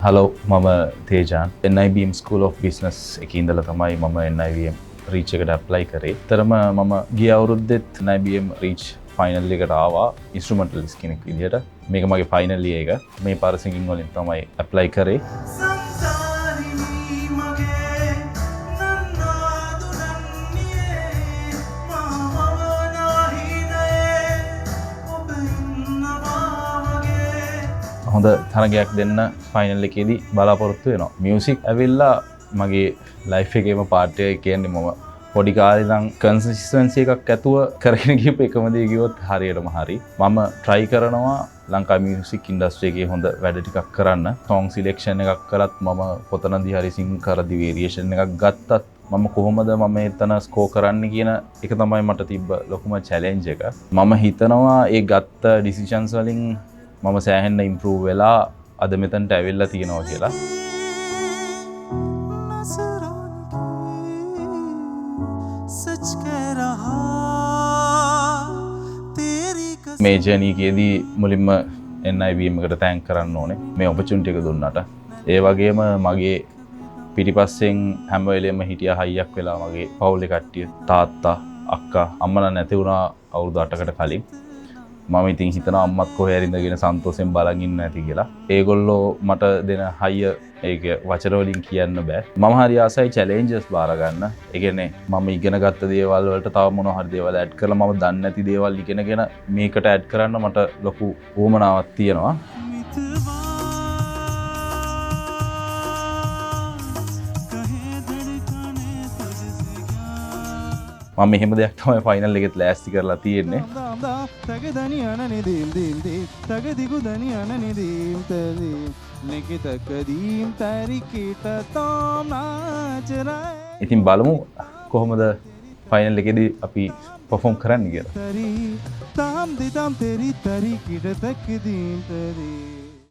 Hello මම තේජාන් NIBM School of Business එකේ ඉඳලා තමයි මම NIBM Reach එකට apply කරේ. තරම මම ගිය අවුරුද්දෙත් NIBM Reach final එකට ආවා instrumentalist කෙනෙක් විදියට. මේක මගේ final year එක. මේ පාර singing වලින් තමයි apply කරේ. හොඳ තරගයක් දෙන්න ෆයිනල් එකේදී බලාපොරොත්තු වෙනවා. මියුසික් ඇවිල්ලා මගේ ලයිෆ් එකේම පාර්ට් එකක් කියන්නේ මම පොඩි කාලේ ඉඳන් කන්සිස්ටන්සි එකක් ඇතුව කරගෙන ගියපු එකම දේ කිව්වොත් හරියටම හරි. මම try කරනවා ලංකා මියුසික් ඉන්ඩස්ට්‍රි එකේ හොඳ වැඩ ටිකක් කරන්න. song selection එකක් කරත් මම කොතනදී හරි sing කරදි variation එකක් ගත්තත් මම කොහොමද මම එතන ස්කෝර් කරන්න කියන එක තමයි මට තිබ්බ ලොකුම challenge එක. මම හිතනවා ඒ ගත්ත decisions වලින් මම සෑහෙන්න ඉම්ප්‍රූව් වෙලා අද මෙතනට ඇවිල්ලා තියෙනවා කියලා. මේ ජර්නි එකේදී මුලින්ම NIBM එකට තෑන්ක් කරන්න ඕනේ මේ ඔපචුනිටි එක දුන්නට. ඒ වගේම මගේ පිටිපස්සෙන් හැම වෙලෙම හිටියා හයියක් වෙලා මගේ පවුලේ කට්ටිය තාත්තා අක්කා අම්මලා නැති වුණා අවුරුදු 8කට කලින්. මම ඉතින් හිතනවා අම්මත් කොහේ හරි ඉඳගෙන සන්තෝෂෙන් බලන් ඉන්න ඇති කියලා. ඒගොල්ලෝ මට දෙන හයිය ඒක වචන වලින් කියන්න බෑ. මම හරි ආසයි challenges බාර ගන්න. ඒ කියන්නේ මම ඉගෙන ගත්ත දේවල් වලට තව මොනවා හරි දේවල් ඇඩ් කරලා මම දන්නේ නැති දේවල් ඉගෙනගෙන මේකට ඇඩ් කරන්න මට ලොකු උවමනාවක් තියෙනවා. මම මෙහෙම දෙයක් තමයි ෆයිනල් එකෙත් ලෑස්ති කරලා තියෙන්නේ. තගදනි අනනිදීම් දීම් දී තගදිගු දනි අනනිදීම් තදීම් නිකිතකදීම් තරිකිට තාම් නාචරයි. ඉතින් බලමු කොහොමද ෆයිනල් එකේදී අපි perform කරන්න කියලා. තරි තාම් දිතම් තෙරි තරිකිට තකදීම් තදී